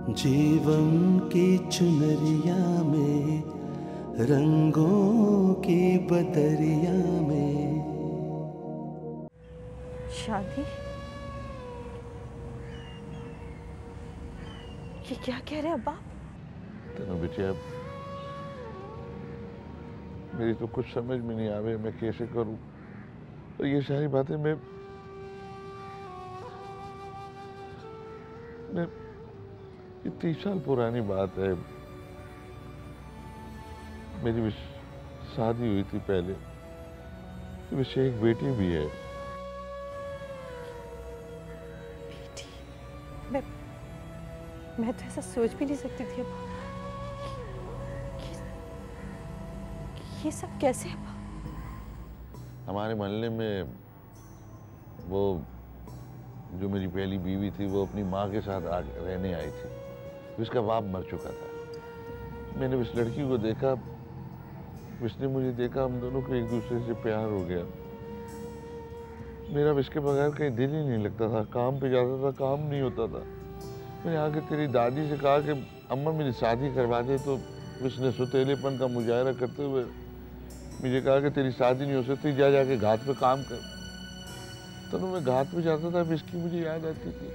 जीवन की चुनरिया में, रंगों की बदरिया में। शादी? ये क्या कह रहे हैं अब्बा? तेनो बिटिया, मेरी तो कुछ समझ में नहीं आवे, मैं कैसे करूं। तो ये सारी बातें मैं ये 30 साल पुरानी बात है। मेरी भी शादी हुई थी पहले, तो वैसे एक बेटी भी है। बेटी? मैं तो ऐसा सोच भी नहीं सकती थी अब्बा। ये सब कैसे अब्बा? हमारे मोहल्ले में वो जो मेरी पहली बीवी थी, वो अपनी माँ के साथ रहने आई थी। उसका बाप मर चुका था। मैंने उस लड़की को देखा, उसने मुझे देखा, हम दोनों को एक दूसरे से प्यार हो गया। मेरा इसके बगैर कहीं दिल ही नहीं लगता था। काम पे जाता था, काम नहीं होता था। मैंने आके तेरी दादी से कहा कि अम्मा मेरी शादी करवा दे, तो उसने सुतेलेपन का मुजाहरा करते हुए मुझे कहा कि तेरी शादी नहीं हो सकती, जा जाके घाट पे काम कर। तो मैं घाट पे जाता था, इसकी मुझे याद आती थी।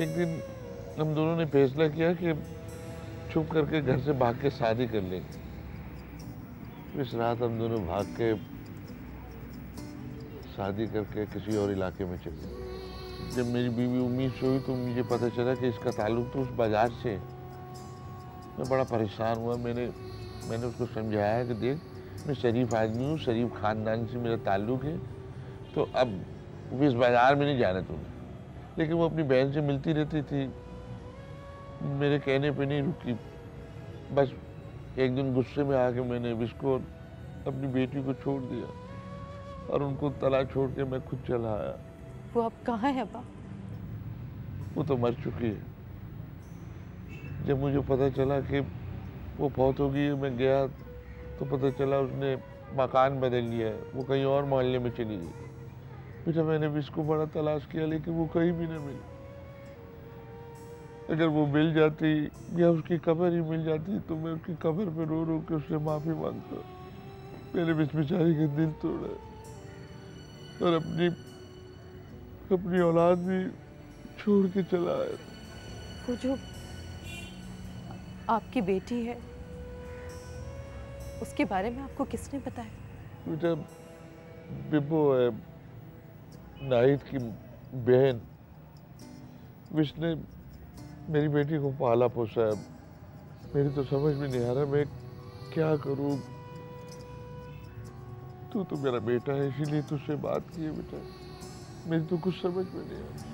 एक दिन हम दोनों ने फैसला किया कि छुप करके घर से भाग के शादी कर लेंगे। इस रात हम दोनों भाग के शादी करके किसी और इलाके में चले। जब मेरी बीवी उम्मीद से हुई तो मुझे पता चला कि इसका ताल्लुक तो उस बाजार से है। मैं बड़ा परेशान हुआ। मैंने उसको समझाया कि देख, मैं शरीफ आदमी हूँ, शरीफ खानदान से मेरा ताल्लुक है, तो अब वो इस बाजार में नहीं जाना तूने। लेकिन वो अपनी बहन से मिलती रहती थी, मेरे कहने पे नहीं रुकी। बस एक दिन गुस्से में आके मैंने इसको अपनी बेटी को छोड़ दिया और उनको तला छोड़ के मैं खुद चला आया। वो अब कहाँ है अब्बा? वो तो मर चुकी है। जब मुझे पता चला कि वो फौत हो गई, मैं गया तो पता चला उसने मकान बदल लिया है, वो कहीं और मोहल्ले में चली गई। बेटा, मैंने भी इसको बड़ा तलाश किया, लेकिन वो कहीं भी नहीं मिली। अगर वो मिल जाती या उसकी कब्र ही मिल जाती तो मैं उसकी कब्र पे रो रो के उससे माफ़ी मांगता। मैंने भी इस बेचारी का दिल तोड़ा और अपनी औलाद भी छोड़ के चला आया। वो जो आपकी बेटी है, उसके बारे में आपको किसने बताया? बेटा, बिब्बो है, नाहिद की बहन, उसने मेरी बेटी को पाला पोसा है। मेरी तो समझ में नहीं आ रहा मैं क्या करूं। तू तो मेरा बेटा है, इसीलिए तुझसे बात की है बेटा। मेरी तो कुछ समझ में नहीं आ रहा।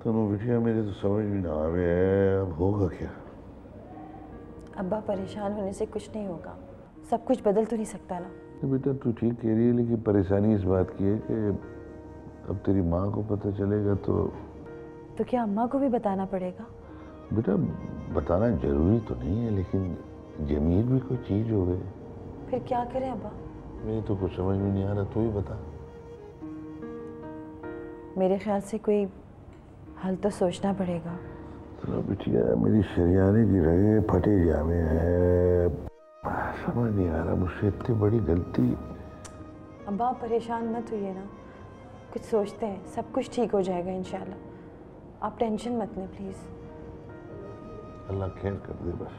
तो बेटिया, मेरे तो समझ में ना आवे है, अब होगा क्या? अब्बा, परेशान होने से कुछ नहीं होगा। सब कुछ बदल तो नहीं सकता ना। तो बेटा, तू ठीक कह रही है, लेकिन परेशानी इस बात की है कि अब तेरी माँ को पता चलेगा तो क्या अम्मा को भी बताना पड़ेगा? बेटा, बताना जरूरी तो नहीं है, लेकिन जमीर भी कोई चीज हो गई। फिर क्या करें अब्बा? मेरी तो कुछ समझ में नहीं आ रहा, तू ही बता। मेरे ख्याल से कोई हल तो सोचना पड़ेगा। चलो बिटिया, मेरी शरियाने की रगे फटे जामे हैं। समझ नहीं आ रहा, मुझसे इतनी बड़ी गलती। अब्बा, परेशान मत होइए ना, कुछ सोचते हैं, सब कुछ ठीक हो जाएगा इंशाल्लाह। आप टेंशन मत लें प्लीज। अल्लाह खैर कर दे बस।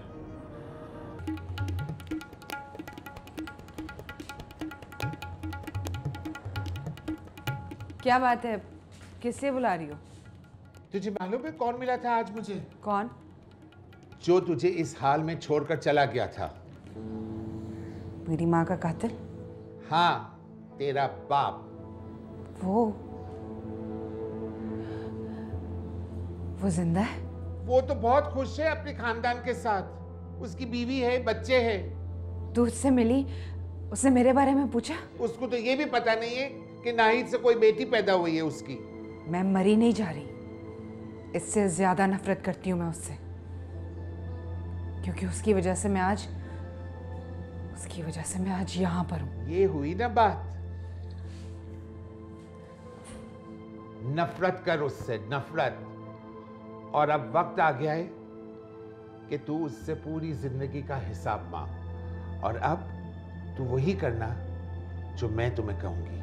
क्या बात है, किससे बुला रही हो? तुझे मालूम है कौन मिला था आज मुझे? कौन? जो तुझे इस हाल में छोड़कर चला गया था। मेरी माँ का कातिल? हाँ, तेरा बाप। वो जिंदा है? वो तो बहुत खुश है अपने खानदान के साथ। उसकी बीवी है, बच्चे हैं। तू उससे मिली, उसने मेरे बारे में पूछा? उसको तो ये भी पता नहीं है कि नाहिद से कोई बेटी पैदा हुई है उसकी। मैं मरी नहीं जा रही, इससे ज्यादा नफरत करती हूँ मैं उससे, क्योंकि उसकी वजह से मैं आज यहाँ पर हूँ। ये हुई ना बात। नफरत कर उससे, नफरत। और अब वक्त आ गया है कि तू उससे पूरी जिंदगी का हिसाब मांग। और अब तू वही करना जो मैं तुम्हें कहूंगी।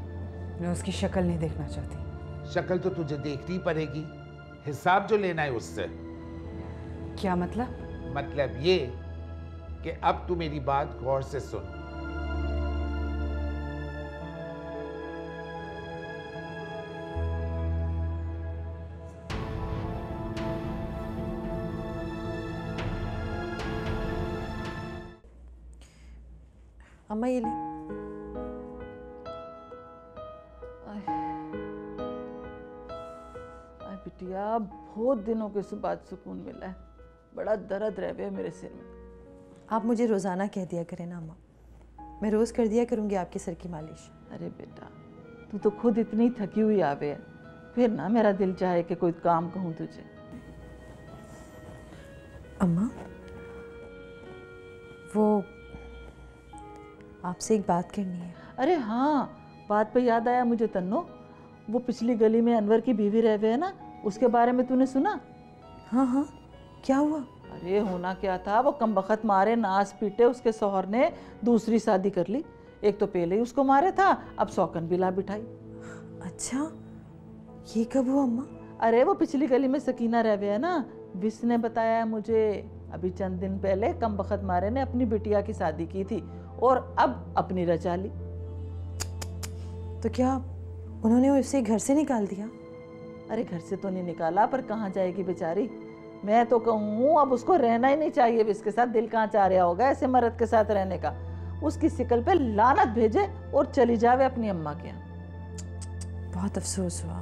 मैं उसकी शक्ल नहीं देखना चाहती। शक्ल तो तुझे देखनी पड़ेगी, हिसाब जो लेना है उससे। क्या मतलब? मतलब ये कि अब तू मेरी बात गौर से सुन। अम्मा ये ले। बिटिया बहुत दिनों के बाद सुकून मिला है। बड़ा दर्द रह गया मेरे सिर में। आप मुझे रोज़ाना कह दिया करें ना अम्मा, मैं रोज़ कर दिया करूँगी आपके सर की मालिश। अरे बेटा तू तो खुद इतनी थकी हुई आवे है, फिर ना मेरा दिल चाहे कि कोई काम कहूँ तुझे। अम्मा वो आपसे एक बात करनी है। अरे हाँ, बात पे याद आया मुझे तन्नो, वो पिछली गली में अनवर की बीवी रह गए है ना, उसके बारे में तूने सुना? हाँ हाँ, क्या हुआ? अरे होना क्या था, वो कमबख्त मारे नास पीटे उसके शौहर ने दूसरी शादी कर ली। एक तो पहले ही उसको मारे था, अब सौकन भी ला बिठाई। अच्छा, ये कब हुआ अम्मा? अरे वो पिछली गली में सकीना रह गया ना, विस ने बताया मुझे। अभी चंद दिन पहले कमबख्त मारे ने अपनी बिटिया की शादी की थी और अब अपनी रचा ली। तो क्या उन्होंने उसे घर से निकाल दिया? अरे घर से तो नहीं निकाला, पर कहाँ जाएगी बेचारी। मैं तो कहूँ अब उसको रहना ही नहीं चाहिए इसके साथ। दिल कहाँ चाह रहा होगा ऐसे मर्द के साथ रहने का। उसकी शिकल पे लानत भेजे और चली जावे अपनी अम्मा के यहाँ। बहुत अफसोस हुआ।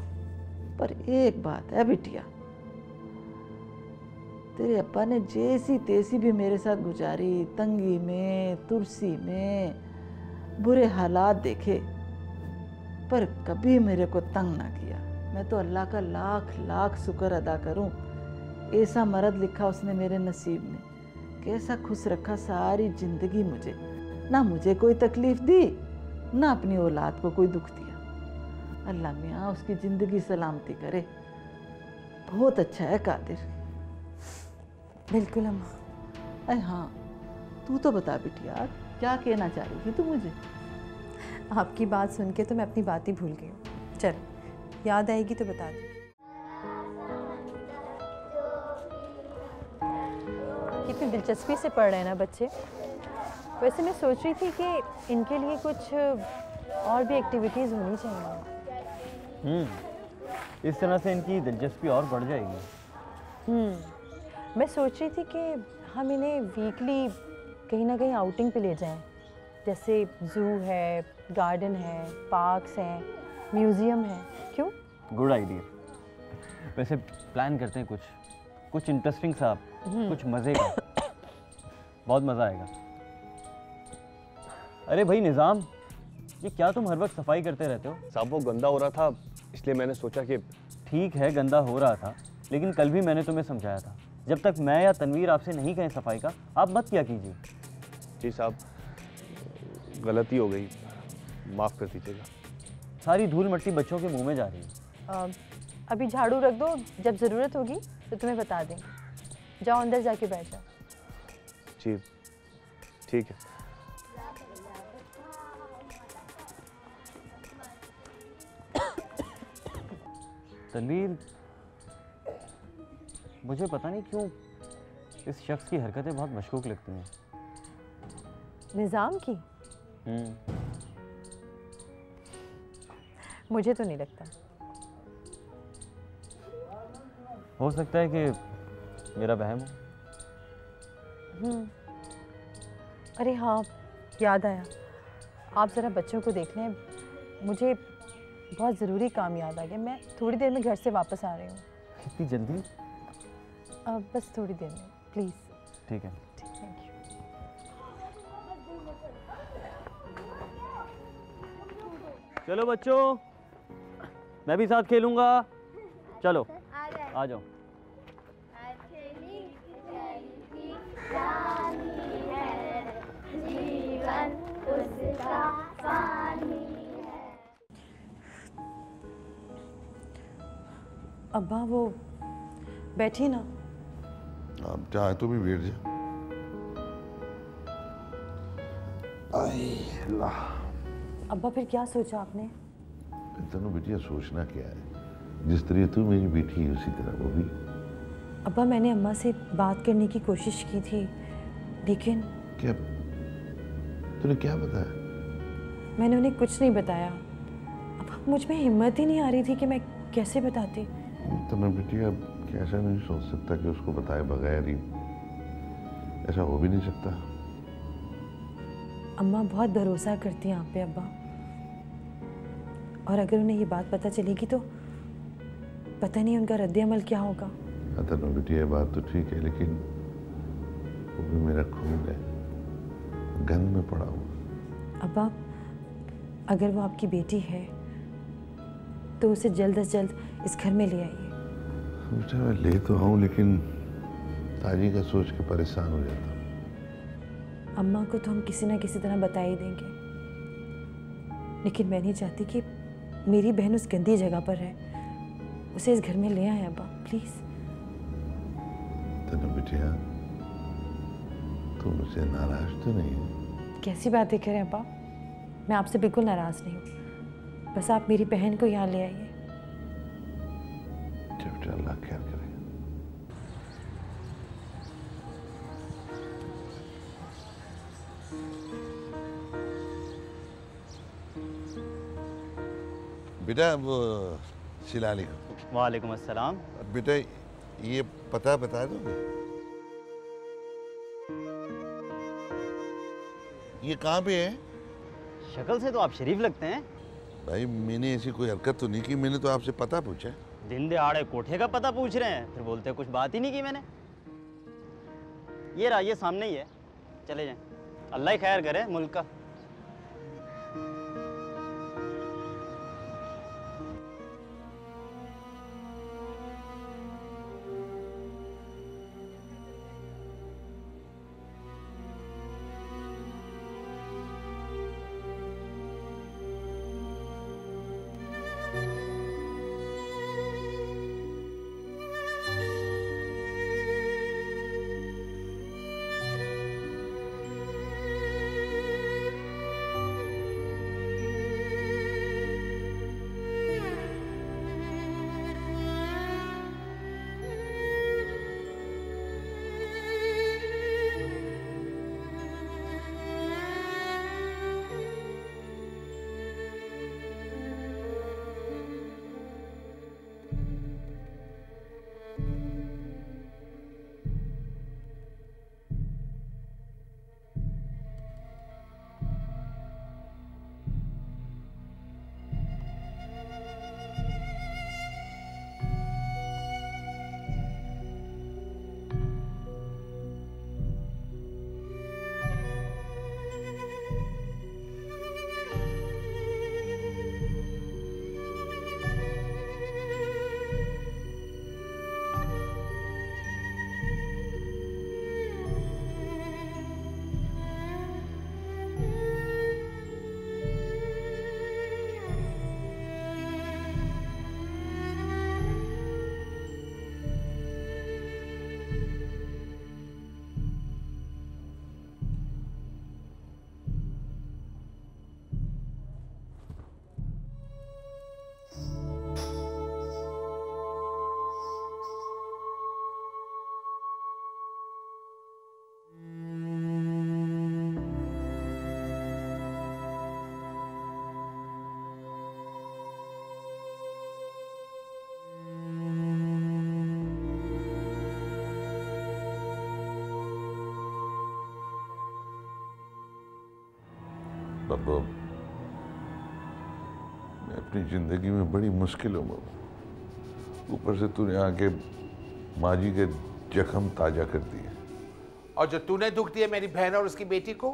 पर एक बात है बिटिया, तेरे अब्बा ने जैसी तैसी भी मेरे साथ गुजारी, तंगी में, तुरसी में, बुरे हालात देखे, पर कभी मेरे को तंग ना किया। मैं तो अल्लाह का लाख लाख शुक्र अदा करूं, ऐसा मर्द लिखा उसने मेरे नसीब में। कैसा खुश रखा सारी जिंदगी मुझे, ना मुझे कोई तकलीफ दी, ना अपनी औलाद को कोई दुख दिया। अल्लाह मियाँ उसकी जिंदगी सलामती करे। बहुत अच्छा है कादिर। बिल्कुल अम्मा। अरे हाँ, तू तो बता बिटिया, क्या कहना चाह रही थी तू मुझे? आपकी बात सुन के तो मैं अपनी बात ही भूल गई हूँ। चल, याद आएगी तो बता दूँ। कितनी दिलचस्पी से पढ़ रहे हैं ना बच्चे। वैसे मैं सोच रही थी कि इनके लिए कुछ और भी एक्टिविटीज़ होनी चाहिए। इस तरह से इनकी दिलचस्पी और बढ़ जाएगी। मैं सोच रही थी कि हम इन्हें वीकली कहीं ना कहीं आउटिंग पे ले जाएं, जैसे जू है, गार्डन है, पार्क्स हैं, म्यूज़ियम है। क्यों? Good idea. वैसे प्लान करते हैं कुछ इंटरेस्टिंग सा, कुछ मज़े का। बहुत मज़ा आएगा। अरे भाई निज़ाम, ये क्या तुम हर वक्त सफाई करते रहते हो? साहब वो गंदा हो रहा था, इसलिए मैंने सोचा कि ठीक है गंदा हो रहा था, लेकिन कल भी मैंने तुम्हें समझाया था, जब तक मैं या तनवीर आपसे नहीं कहें सफाई का, आप मत किया कीजिए। जी साहब, गलती हो गई, माफ़ कर दीजिएगा। सारी धूल मट्टी बच्चों के मुंह में जा रही है। अभी झाड़ू रख दो, जब ज़रूरत होगी तो तुम्हें बता देंगे। जाओ अंदर जाके बैठ जाओ। जी ठीक है। तनवीर, मुझे पता नहीं क्यों इस शख्स की हरकतें बहुत मशकूक लगती हैं। निज़ाम की? मुझे तो नहीं लगता। हो सकता है कि मेरा वहम हो। अरे हाँ, याद आया, आप ज़रा बच्चों को देख लें। मुझे बहुत ज़रूरी काम याद आ गया। मैं थोड़ी देर में घर से वापस आ रही हूँ। इतनी जल्दी? बस थोड़ी देर में, प्लीज़। ठीक है। Thank you. चलो बच्चों, मैं भी साथ खेलूंगा। चलो आ जाओ। अब्बा वो बैठिए ना। अब चाहे तो भी बैठ जा। अल्लाह। अब्बा फिर क्या सोचा आपने? तनु बिटिया सोचना क्या है, जिस तरह तू मेरी बेटी है उसी तरह वो भी। अब्बा मैंने अम्मा से बात करने की कोशिश की थी, लेकिन क्या तूने क्या बताया? मैंने उन्हें कुछ नहीं बताया। अब मुझ में हिम्मत ही नहीं आ रही थी कि मैं कैसे बताती। तनु बिटिया कैसा नहीं सोच सकता कि उसको बताए बगैर ही, ऐसा हो भी नहीं सकता। अम्मा बहुत भरोसा करती हैं आप पे अब्बा, और अगर उन्हें ये बात पता चलेगी तो पता नहीं उनका रद्द-ए-अमल क्या होगा। तनु बिटिया बात तो ठीक है, लेकिन वो भी मेरा खून है, गंद में पड़ा हुआ। अब्बा अगर वो आपकी बेटी है तो उसे जल्द से जल्द इस घर में ले आइए। बेटा मैं ले तो आऊँ, लेकिन ताजी का सोच के परेशान हो जाता हूँ। अम्मा को तो हम किसी ना किसी तरह बता ही देंगे, लेकिन मैं नहीं चाहती कि मेरी बहन उस गंदी जगह पर है। उसे इस घर में ले आए अब्बा प्लीज। तनु बिटिया तुम मुझसे नाराज तो नहीं है? कैसी बातें करें अब्बा, मैं आपसे बिल्कुल नाराज नहीं हूँ, बस आप मेरी बहन को यहाँ ले आइए। बेटा अल्लाह ख्याल करे। बेटा वो शिला लिखो। वालेकुम अस्सलाम। बेटा ये पता बता दोगे? ये कहाँ पे है? शक्ल से तो आप शरीफ लगते हैं। भाई मैंने ऐसी कोई हरकत तो नहीं की, मैंने तो आपसे पता पूछा। दिन दहाड़े कोठे का पता पूछ रहे हैं, फिर बोलते कुछ बात ही नहीं की मैंने। ये रहा, ये सामने ही है, चले जाएं। अल्लाह ही खैर करे मुल्क का। बब्बू मैं अपनी जिंदगी में बड़ी मुश्किलों में हूँ, ऊपर से तूने आके माजी के जख्म ताजा कर दिए। और जो तूने दुख दिया मेरी बहन और उसकी बेटी को,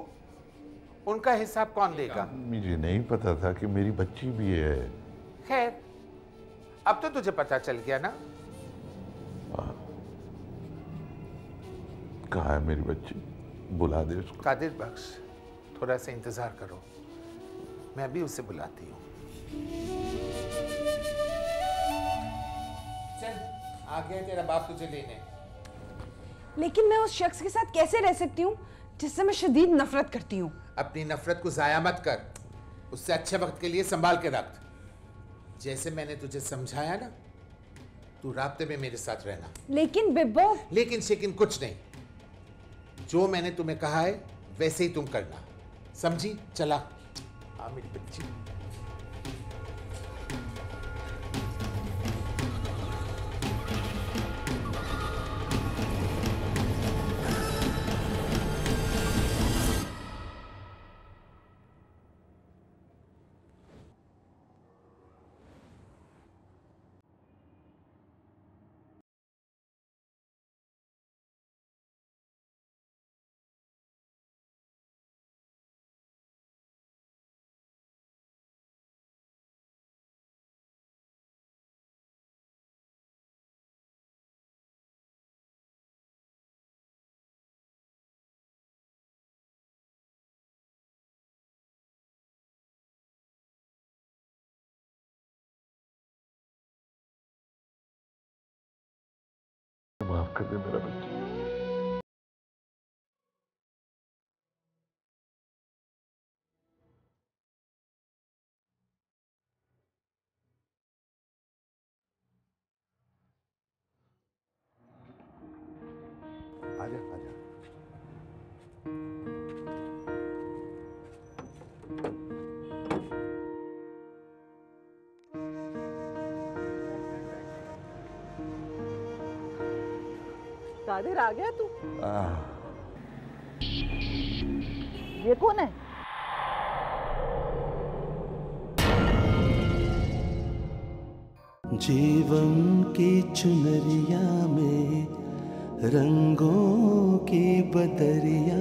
उनका हिसाब कौन देगा? मुझे नहीं पता था कि मेरी बच्ची भी है। खैर अब तो तुझे पता चल गया ना। कहाँ है मेरी बच्ची? बुला दे उसको। कादिर बख्श थोड़ा सा इंतजार करो, मैं अभी उसे बुलाती हूँ। चल आ गया तेरा बाप तुझे लेने। लेकिन मैं उस शख्स के साथ कैसे रह सकती हूँ जिससे मैं शदीद नफरत करती हूँ। अपनी नफरत को जाया मत कर, उससे अच्छे वक्त के लिए संभाल के रख। जैसे मैंने तुझे समझाया ना, तू राब्ते में मेरे साथ रहना। लेकिन बिब्बो। लेकिन शेकिन कुछ नहीं, जो मैंने तुम्हें कहा है वैसे ही तुम करना, समझी? चला हाँ मेरी बच्ची। माफ कर दे मेरा बच्चा। आजा आजा। कादिर आ गया तू? ये कौन है? जीवन की चुनरिया में रंगों की बदरिया